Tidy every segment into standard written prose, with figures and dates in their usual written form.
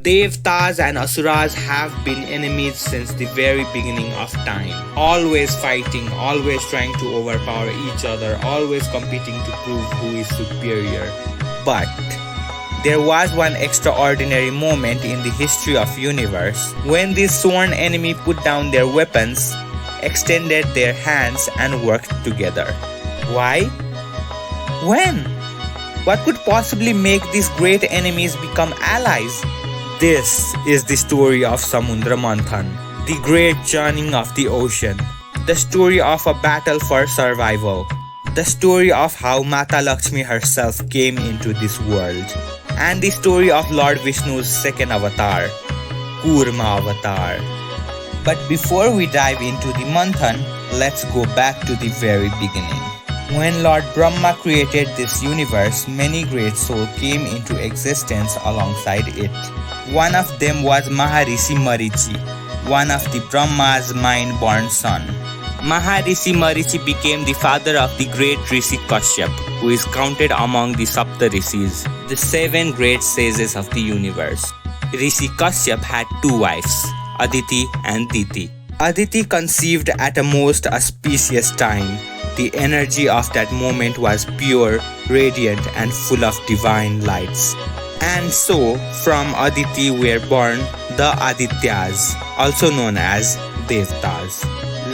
Devtas and Asuras have been enemies since the very beginning of time. Always fighting, always trying to overpower each other, always competing to prove who is superior. But there was one extraordinary moment in the history of universe when this sworn enemy put down their weapons, extended their hands and worked together. Why? When? What could possibly make these great enemies become allies? This is the story of Samundra Manthan, the great churning of the ocean, the story of a battle for survival, the story of how Mata Laxmi herself came into this world, and the story of Lord Vishnu's second avatar, Kurma Avatar. But before we dive into the Manthan, let's go back to the very beginning. When Lord Brahma created this universe, many great souls came into existence alongside it. One of them was Maharishi Marichi, one of the Brahma's mind-born son. Maharishi Marichi became the father of the great Rishi Kashyap, who is counted among the Saptarishis, the 7 great sages of the universe. Rishi Kashyap had 2 wives, Aditi and Diti. Aditi conceived at a most auspicious time. The energy of that moment was pure, radiant and full of divine lights. And so, from Aditi were born the Adityas, also known as Devtas.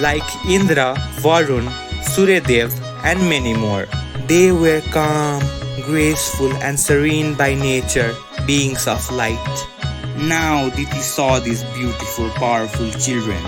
Like Indra, Varun, Suryadev and many more. They were calm, graceful and serene by nature, beings of light. Now Diti saw these beautiful, powerful children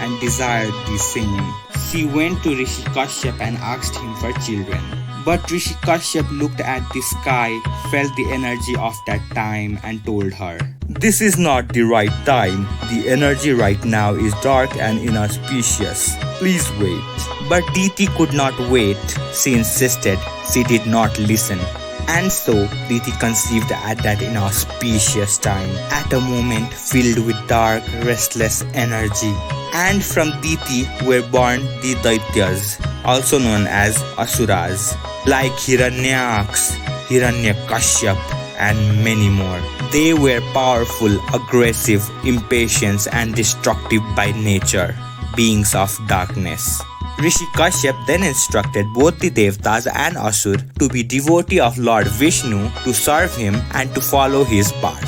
and desired the same. She went to Rishi Kashyap and asked him for children. But Rishi Kashyap looked at the sky, felt the energy of that time and told her, "This is not the right time. The energy right now is dark and inauspicious. Please wait." But Diti could not wait. She insisted. She did not listen. And so Diti conceived at that inauspicious time, at a moment filled with dark, restless energy. And from Diti were born the Daityas, also known as Asuras, like Hiranyaks, Hiranyakashyap, and many more. They were powerful, aggressive, impatient, and destructive by nature, beings of darkness. Rishi Kashyap then instructed both the Devtas and Asur to be devotee of Lord Vishnu, to serve him and to follow his path.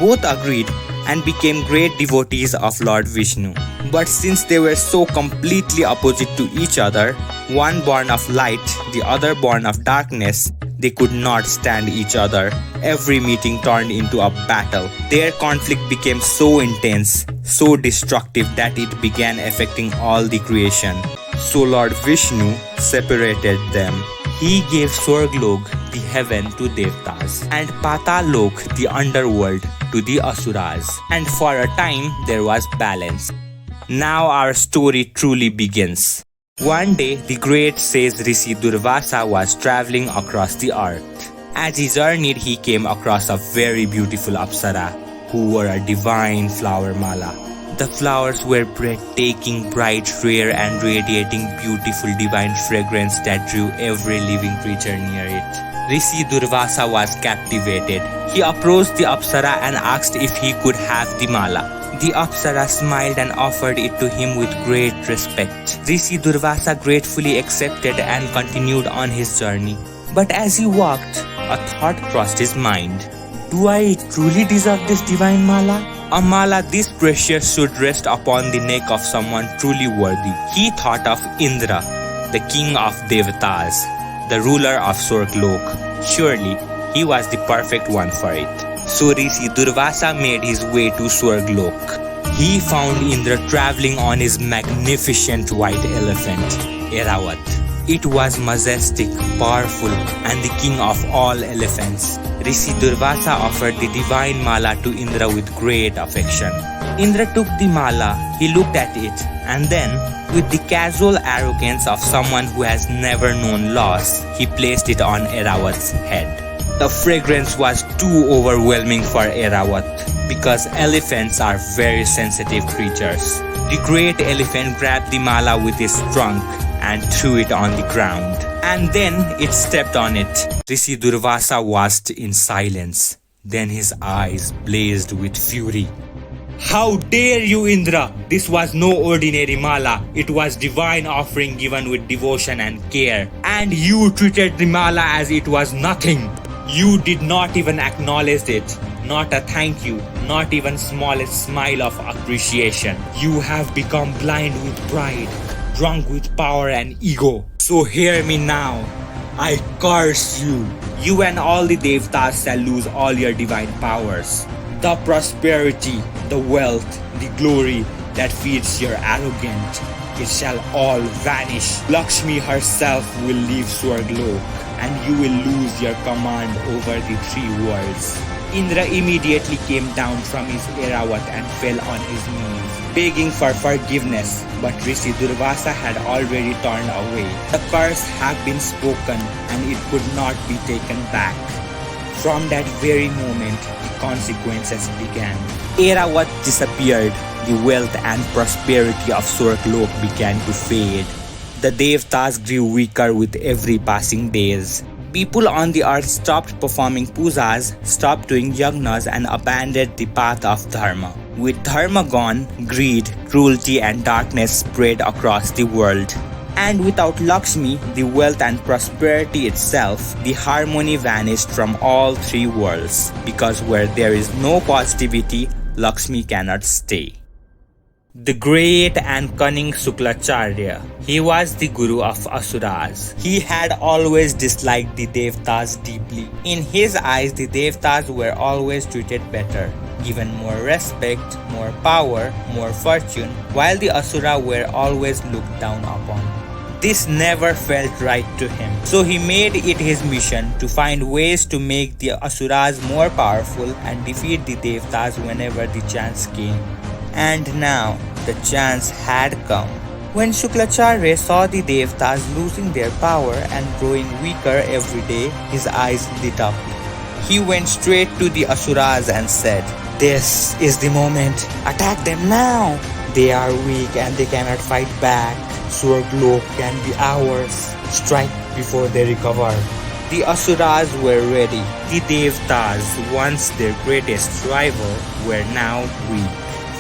Both agreed and became great devotees of Lord Vishnu. But since they were so completely opposite to each other, one born of light, the other born of darkness, they could not stand each other. Every meeting turned into a battle. Their conflict became so intense, so destructive that it began affecting all the creation. So Lord Vishnu separated them. He gave Swarglok, the heaven, to Devtas, and Patalok, the underworld, to the Asuras. And for a time, there was balance. Now our story truly begins. One day, the great sage Rishi Durvasa was traveling across the earth. As he journeyed, he came across a very beautiful Apsara, who wore a divine flower mala. The flowers were breathtaking, bright, rare and radiating beautiful divine fragrance that drew every living creature near it. Rishi Durvasa was captivated. He approached the Apsara and asked if he could have the mala. The Apsara smiled and offered it to him with great respect. Rishi Durvasa gratefully accepted and continued on his journey. But as he walked, a thought crossed his mind. Do I truly deserve this divine mala? A mala this precious should rest upon the neck of someone truly worthy. He thought of Indra, the king of Devtas, the ruler of Swarglok. Surely, he was the perfect one for it. So Rishi Durvasa made his way to Swarglok. He found Indra traveling on his magnificent white elephant, Airavata. It was majestic, powerful, and the king of all elephants. Rishi Durvasa offered the divine mala to Indra with great affection. Indra took the mala, he looked at it, and then, with the casual arrogance of someone who has never known loss, he placed it on Airavata's head. The fragrance was too overwhelming for Airavata, because elephants are very sensitive creatures. The great elephant grabbed the mala with his trunk and threw it on the ground. And then it stepped on it. Rishi Durvasa watched in silence. Then his eyes blazed with fury. How dare you, Indra? This was no ordinary mala. It was divine offering given with devotion and care. And you treated the mala as it was nothing. You did not even acknowledge it. Not a thank you, not even smallest smile of appreciation. You have become blind with pride, drunk with power and ego. So hear me now. I curse you. You and all the Devtas shall lose all your divine powers. The prosperity, the wealth, the glory that feeds your arrogance, it shall all vanish. Lakshmi herself will leave Swarglok, and you will lose your command over the three worlds. Indra immediately came down from his Airavata and fell on his knees, begging for forgiveness, but Rishi Durvasa had already turned away. The curse had been spoken and it could not be taken back. From that very moment, the consequences began. Airavata disappeared. The wealth and prosperity of Swarglok began to fade. The Devtas grew weaker with every passing days. People on the earth stopped performing pujas, stopped doing yagnas and abandoned the path of dharma. With dharma gone, greed, cruelty and darkness spread across the world. And without Lakshmi, the wealth and prosperity itself, the harmony vanished from all three worlds. Because where there is no positivity, Lakshmi cannot stay. The great and cunning Suklacharya. He was the guru of Asuras. He had always disliked the Devtas deeply. In his eyes, the Devtas were always treated better, given more respect, more power, more fortune, while the Asura were always looked down upon. This never felt right to him. So he made it his mission to find ways to make the Asuras more powerful and defeat the Devtas whenever the chance came. And now, the chance had come. When Shuklacharya saw the Devtas losing their power and growing weaker every day, his eyes lit up. He went straight to the Asuras and said, "This is the moment. Attack them now. They are weak and they cannot fight back. Swarglok can be ours. Strike before they recover." The Asuras were ready. The Devtas, once their greatest rival, were now weak,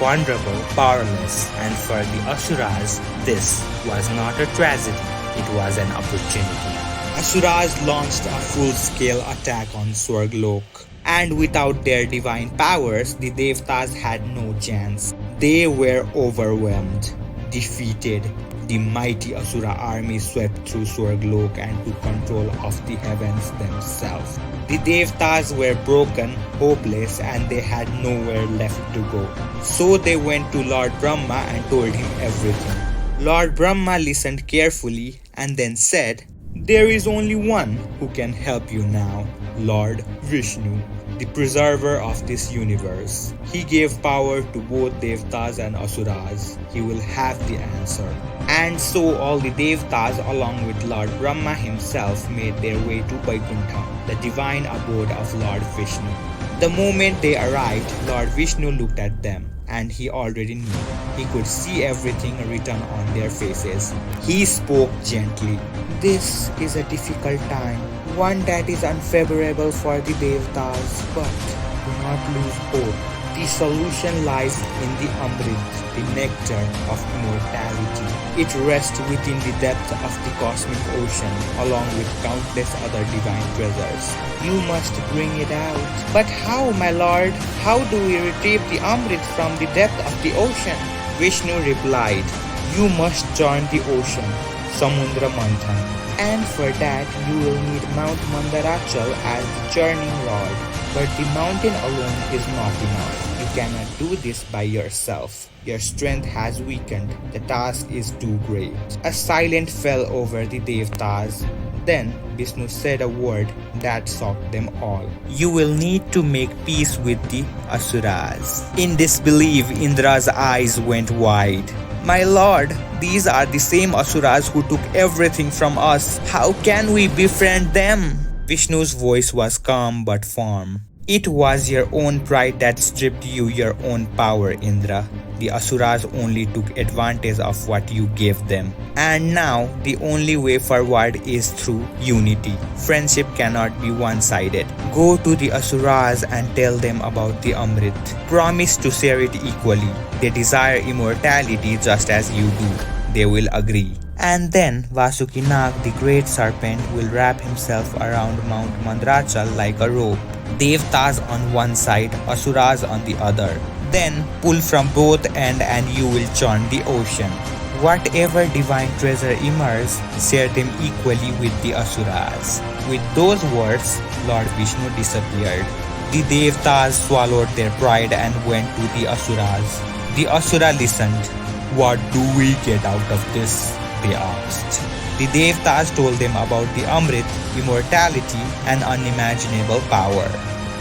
vulnerable, powerless, and for the Asuras, this was not a tragedy, it was an opportunity. Asuras launched a full-scale attack on Swarglok, and without their divine powers, the Devtas had no chance. They were overwhelmed, defeated. The mighty Asura army swept through Swarglok and took control of the heavens themselves. The Devtas were broken, hopeless, and they had nowhere left to go. So they went to Lord Brahma and told him everything. Lord Brahma listened carefully and then said, "There is only one who can help you now, Lord Vishnu, the preserver of this universe. He gave power to both Devtas and Asuras. He will have the answer." And so all the Devtas along with Lord Brahma himself made their way to Vaikuntha, the divine abode of Lord Vishnu. The moment they arrived, Lord Vishnu looked at them, and he already knew. He could see everything written on their faces. He spoke gently. "This is a difficult time, one that is unfavorable for the Devtas, but do not lose hope. The solution lies in the Amrit, the nectar of immortality. It rests within the depth of the cosmic ocean, along with countless other divine treasures. You must bring it out." "But how, my lord? How do we retrieve the Amrit from the depth of the ocean?" Vishnu replied, "You must join the ocean, Samundra Manthan. And for that, you will need Mount Mandarachal as the churning rod. But the mountain alone is not enough. You cannot do this by yourself. Your strength has weakened. The task is too great." A silence fell over the Devtas. Then Vishnu said a word that shocked them all. "You will need to make peace with the Asuras." In disbelief, Indra's eyes went wide. "My lord, these are the same Asuras who took everything from us. How can we befriend them?" Vishnu's voice was calm but firm. It was your own pride that stripped you your own power, Indra. The Asuras only took advantage of what you gave them. And now, the only way forward is through unity. Friendship cannot be one-sided. Go to the Asuras and tell them about the Amrit. Promise to share it equally. They desire immortality just as you do. They will agree. And then Vasuki Nag, the great serpent, will wrap himself around Mount Mandrachal like a rope. Devtas on one side, Asuras on the other. Then pull from both ends and you will churn the ocean. Whatever divine treasure emerges, share them equally with the Asuras. With those words, Lord Vishnu disappeared. The Devtas swallowed their pride and went to the Asuras. The Asura listened. What do we get out of this? They asked. The Devtas told them about the Amrit, immortality, and unimaginable power.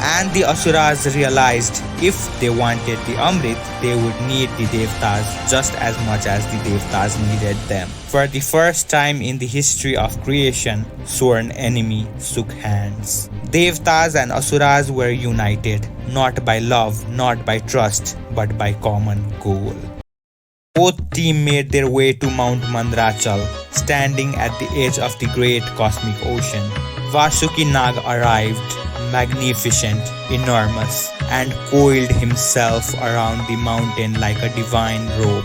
And the Asuras realized if they wanted the Amrit, they would need the Devtas just as much as the Devtas needed them. For the first time in the history of creation, sworn enemy shook hands. Devtas and Asuras were united, not by love, not by trust, but by common goal. Both teams made their way to Mount Mandrachal, standing at the edge of the great cosmic ocean. Vasuki Nag arrived, magnificent, enormous, and coiled himself around the mountain like a divine rope.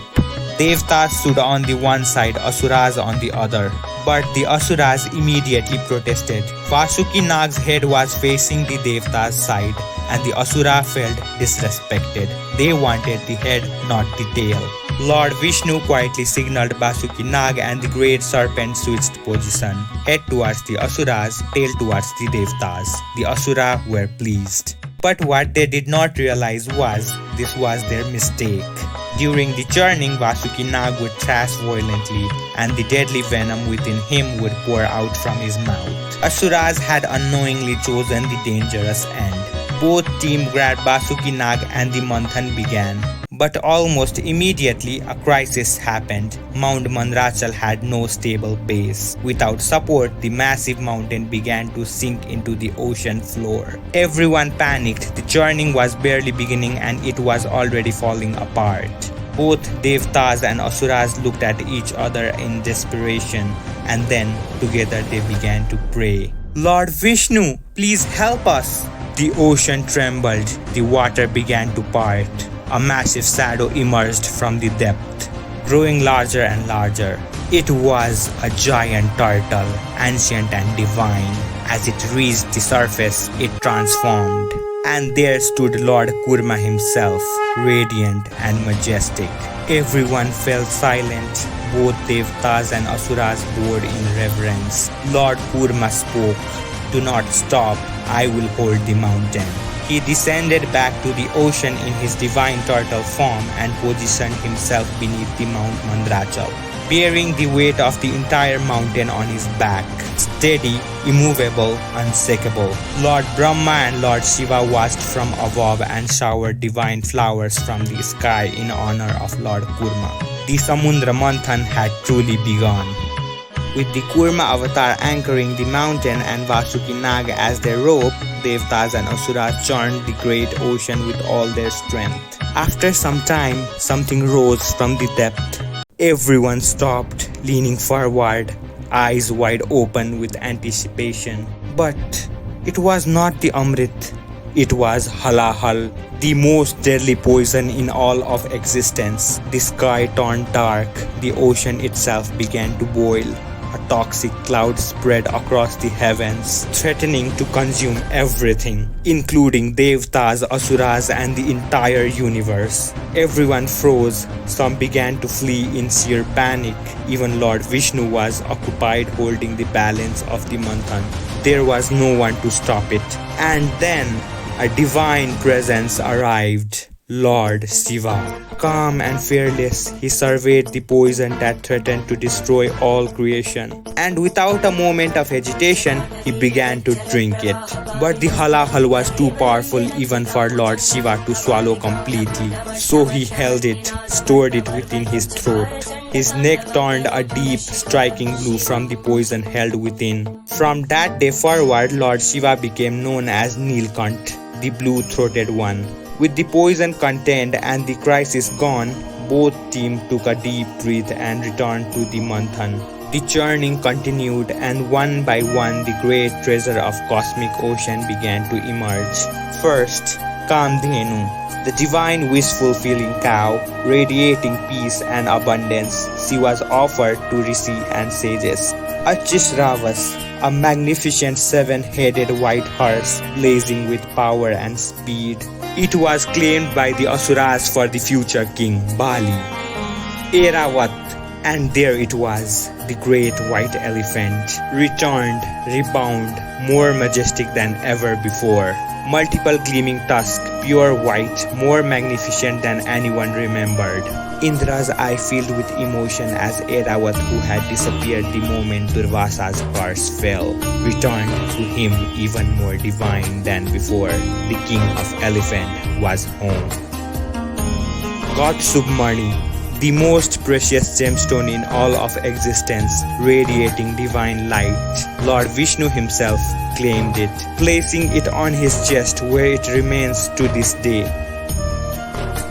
Devtas stood on the one side, Asuras on the other. But the Asuras immediately protested. Vasuki Nag's head was facing the Devtas' side, and the Asura felt disrespected. They wanted the head, not the tail. Lord Vishnu quietly signaled Vasuki Nag and the great serpent switched position. Head towards the Asuras, tail towards the Devtas. The Asura were pleased. But what they did not realize was, this was their mistake. During the churning, Vasuki Nag would thrash violently, and the deadly venom within him would pour out from his mouth. Asuras had unknowingly chosen the dangerous end. Both teams grabbed Vasuki Nag and the Manthan began. But almost immediately, a crisis happened. Mount Mandrachal had no stable base. Without support, the massive mountain began to sink into the ocean floor. Everyone panicked. The churning was barely beginning and it was already falling apart. Both Devtas and Asuras looked at each other in desperation, and then together they began to pray. Lord Vishnu, please help us! The ocean trembled. The water began to part. A massive shadow emerged from the depth, growing larger and larger. It was a giant turtle, ancient and divine. As it reached the surface, it transformed. And there stood Lord Kurma himself, radiant and majestic. Everyone fell silent. Both Devtas and Asuras bowed in reverence. Lord Kurma spoke. Do not stop. I will hold the mountain. He descended back to the ocean in his divine turtle form and positioned himself beneath the Mount Mandrachal, bearing the weight of the entire mountain on his back. Steady, immovable, unshakable. Lord Brahma and Lord Shiva watched from above and showered divine flowers from the sky in honor of Lord Kurma. The Samundra Manthan had truly begun. With the Kurma Avatar anchoring the mountain and Vasuki Nag as their rope, Devtas and Asuras churned the great ocean with all their strength. After some time, something rose from the depth. Everyone stopped, leaning forward, eyes wide open with anticipation. But it was not the Amrit. It was Halahal, the most deadly poison in all of existence. The sky turned dark. The ocean itself began to boil. A toxic cloud spread across the heavens, threatening to consume everything, including Devtas, Asuras, and the entire universe. Everyone froze. Some began to flee in sheer panic. Even Lord Vishnu was occupied holding the balance of the Manthan. There was no one to stop it. And then a divine presence arrived. Lord Shiva. Calm and fearless, he surveyed the poison that threatened to destroy all creation. And without a moment of hesitation, he began to drink it. But the halahal was too powerful even for Lord Shiva to swallow completely. So he held it, stored it within his throat. His neck turned a deep, striking blue from the poison held within. From that day forward, Lord Shiva became known as Nilkanth, the blue-throated one. With the poison contained and the crisis gone, both teams took a deep breath and returned to the Manthan. The churning continued, and one by one the great treasure of cosmic ocean began to emerge. First, Kamdhenu, the divine wish-fulfilling cow, radiating peace and abundance. She was offered to rishi and sages. Achishravas, a magnificent seven-headed white horse blazing with power and speed. It was claimed by the Asuras for the future king, Bali. Eravat, and there it was, the great white elephant, returned, rebound, more majestic than ever before. Multiple gleaming tusks, pure white, more magnificent than anyone remembered. Indra's eye filled with emotion as Eravat, who had disappeared the moment Durvasa's curse fell, returned to him even more divine than before. The king of elephant was home. God Submarni, the most precious gemstone in all of existence, radiating divine light. Lord Vishnu himself claimed it, placing it on his chest where it remains to this day.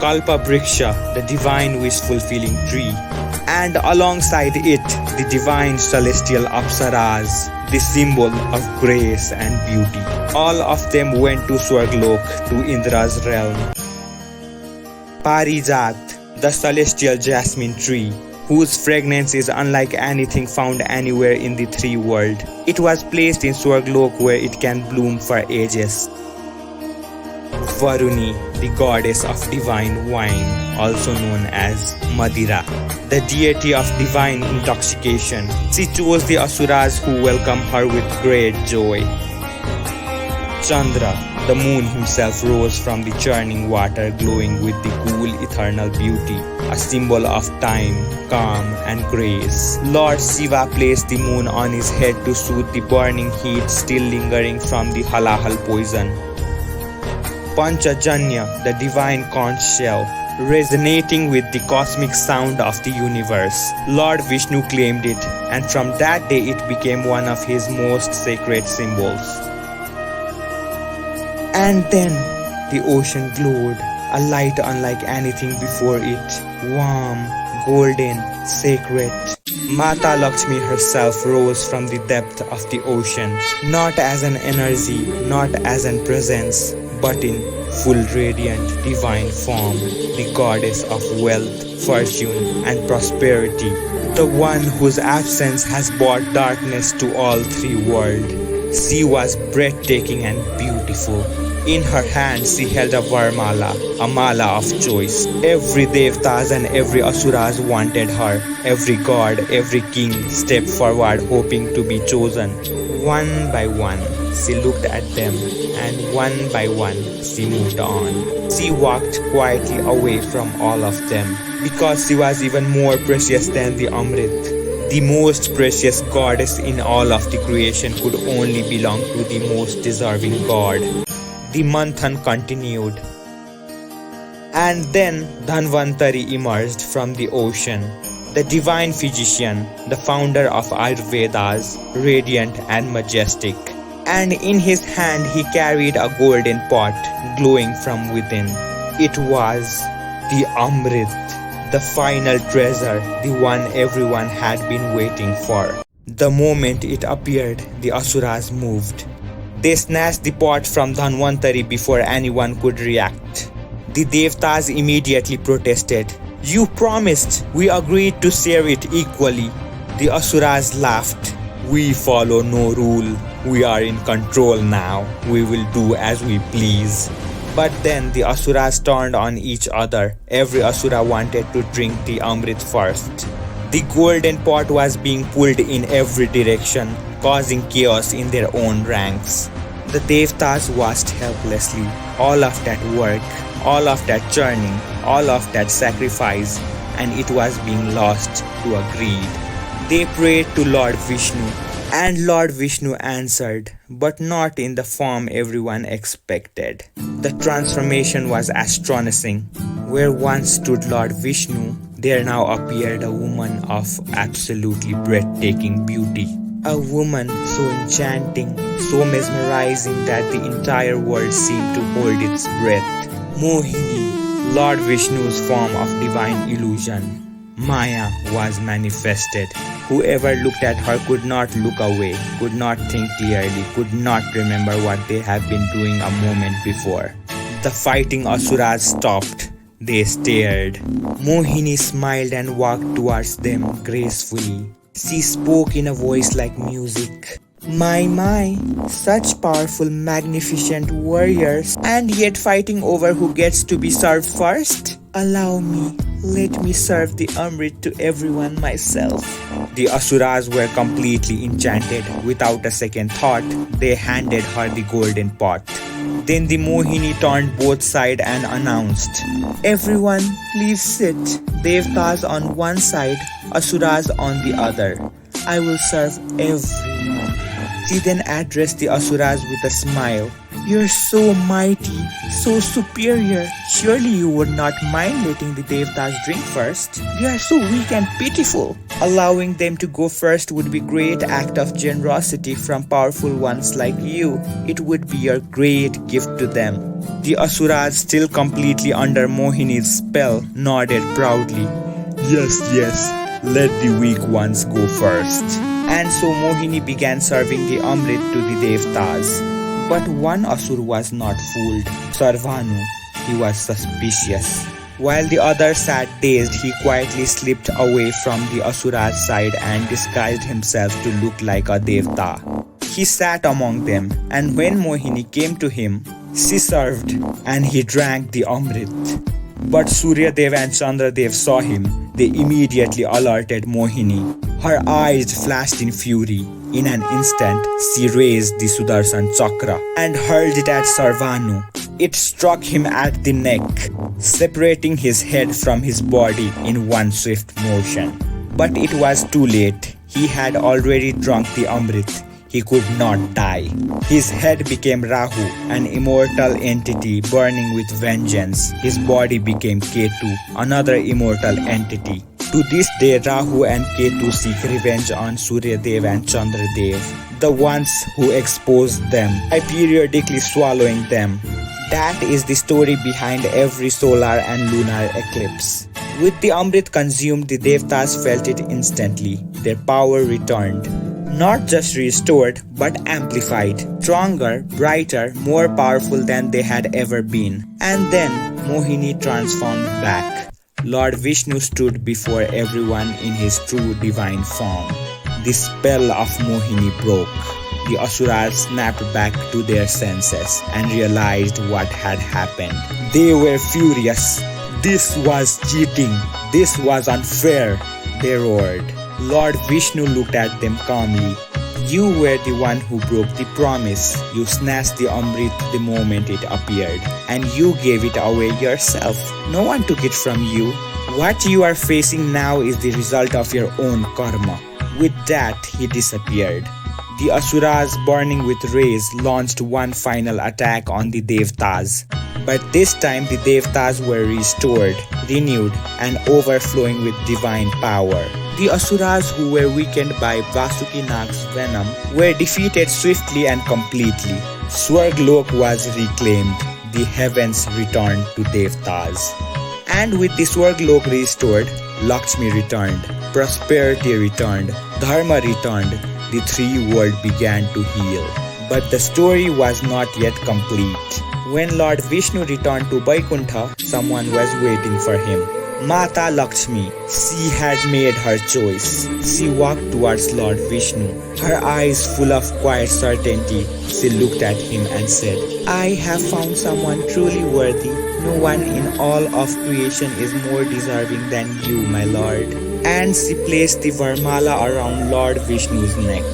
Kalpa Briksha, the divine wish-fulfilling tree, and alongside it, the divine celestial Apsaras, the symbol of grace and beauty. All of them went to Swarglok, to Indra's realm. Parijat, the celestial jasmine tree, whose fragrance is unlike anything found anywhere in the three worlds. It was placed in Swarglok where it can bloom for ages. Varuni, the goddess of divine wine, also known as Madira, the deity of divine intoxication. She chose the Asuras, who welcomed her with great joy. Chandra, the moon himself, rose from the churning water, glowing with the cool eternal beauty, a symbol of time, calm and grace. Lord Shiva placed the moon on his head to soothe the burning heat still lingering from the halahal poison. Panchajanya, the divine conch shell, resonating with the cosmic sound of the universe. Lord Vishnu claimed it, and from that day it became one of his most sacred symbols. And then the ocean glowed, a light unlike anything before it, warm, golden, sacred. Mata Laxmi herself rose from the depth of the ocean, not as an energy, not as an presence, but in full radiant divine form, the goddess of wealth, fortune and prosperity, the one whose absence has brought darkness to all three worlds. She was breathtaking and beautiful. In her hand she held a Varmala, a mala of choice. Every Devtas and every Asuras wanted her. Every god, every king stepped forward hoping to be chosen. One by one, she looked at them, and one by one, she moved on. She walked quietly away from all of them, because she was even more precious than the Amrit. The most precious goddess in all of the creation could only belong to the most deserving god. The Manthan continued. And then Dhanvantari emerged from the ocean, the divine physician, the founder of Ayurvedas, radiant and majestic. And in his hand he carried a golden pot, glowing from within. It was the Amrit, the final treasure, the one everyone had been waiting for. The moment it appeared, the Asuras moved. They snatched the pot from Dhanvantari before anyone could react. The Devtas immediately protested. "You promised! We agreed to share it equally." The Asuras laughed. "We follow no rule. We are in control now. We will do as we please." But then the Asuras turned on each other. Every Asura wanted to drink the Amrit first. The golden pot was being pulled in every direction, causing chaos in their own ranks. The Devtas watched helplessly. All of that work, all of that churning, all of that sacrifice, and it was being lost to a greed. They prayed to Lord Vishnu, and Lord Vishnu answered, but not in the form everyone expected. The transformation was astonishing. Where once stood Lord Vishnu, there now appeared a woman of absolutely breathtaking beauty. A woman so enchanting, so mesmerizing that the entire world seemed to hold its breath. Mohini, Lord Vishnu's form of divine illusion. Maya was manifested. Whoever looked at her could not look away, could not think clearly, could not remember what they had been doing a moment before. The fighting Asuras stopped. They stared. Mohini smiled and walked towards them gracefully. She spoke in a voice like music. My, such powerful, magnificent warriors, and yet fighting over who gets to be served first? Allow me, let me serve the Amrit to everyone myself. The Asuras were completely enchanted. Without a second thought, they handed her the golden pot. Then the Mohini turned both sides and announced, "Everyone, please sit. Devtas on one side, Asuras on the other. I will serve everyone." She then addressed the Asuras with a smile. "You're so mighty, so superior. Surely you would not mind letting the Devtas drink first? They are so weak and pitiful. Allowing them to go first would be a great act of generosity from powerful ones like you. It would be your great gift to them." The Asuras, still completely under Mohini's spell, nodded proudly. Yes, let the weak ones go first." And so Mohini began serving the Amrit to the Devtas. But one Asur was not fooled. Sarvanu. He was suspicious. While the other sat dazed, he quietly slipped away from the Asura's side and disguised himself to look like a Devta. He sat among them, and when Mohini came to him, she served, and he drank the Amrit. But Surya Dev and Chandra Dev saw him. They immediately alerted Mohini. Her eyes flashed in fury. In an instant, she raised the Sudarshan Chakra and hurled it at Sarvanu. It struck him at the neck, separating his head from his body in one swift motion. But it was too late. He had already drunk the Amrit. He could not die. His head became Rahu, an immortal entity burning with vengeance. His body became Ketu, another immortal entity. To this day, Rahu and Ketu seek revenge on Surya Dev and Chandra Dev, the ones who exposed them, by periodically swallowing them. That is the story behind every solar and lunar eclipse. With the Amrit consumed, the Devtas felt it instantly. Their power returned. Not just restored, but amplified, stronger, brighter, more powerful than they had ever been. And then Mohini transformed back. Lord Vishnu stood before everyone in his true divine form. The spell of Mohini broke. The Asuras snapped back to their senses and realized what had happened. They were furious. This was cheating. This was unfair, they roared. Lord Vishnu looked at them calmly. "You were the one who broke the promise. You snatched the Amrit the moment it appeared, and you gave it away yourself. No one took it from you. What you are facing now is the result of your own karma." With that, he disappeared. The Asuras, burning with rage, launched one final attack on the Devtas. But this time the Devtas were restored, renewed, and overflowing with divine power. The Asuras, who were weakened by Vasukinag's venom, were defeated swiftly and completely. Swarglok was reclaimed. The heavens returned to Devtas. And with the Swarglok restored, Laxmi returned, prosperity returned, Dharma returned. The three worlds began to heal. But the story was not yet complete. When Lord Vishnu returned to Vaikuntha, someone was waiting for him. Mata Laxmi. She had made her choice. She walked towards Lord Vishnu, her eyes full of quiet certainty. She looked at him and said, "I have found someone truly worthy. No one in all of creation is more deserving than you, my lord." And she placed the Varmala around Lord Vishnu's neck.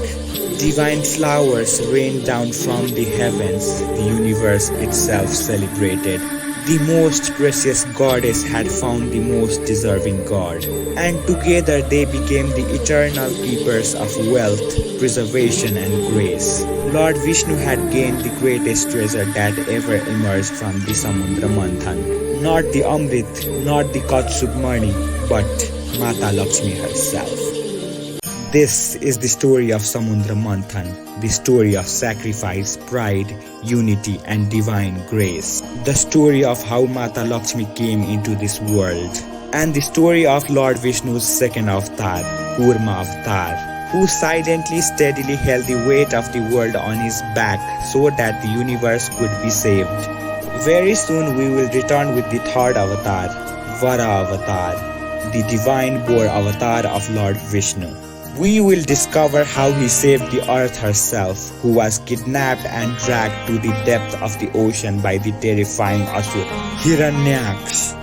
Divine flowers rained down from the heavens. The universe itself celebrated. The most precious goddess had found the most deserving god, and together they became the eternal keepers of wealth, preservation, and grace. Lord Vishnu had gained the greatest treasure that ever emerged from the Samundra Manthan. Not the Amrit, not the Katsub money, but Mata Laxmi herself. This is the story of Samundra Manthan, the story of sacrifice, pride, unity and divine grace. The story of how Mata Laxmi came into this world. And the story of Lord Vishnu's second avatar, Kurma Avatar, who silently, steadily held the weight of the world on his back so that the universe could be saved. Very soon we will return with the third avatar, Vara Avatar, the divine boar avatar of Lord Vishnu. We will discover how he saved the earth herself, who was kidnapped and dragged to the depth of the ocean by the terrifying Asura, Hiranyaksh.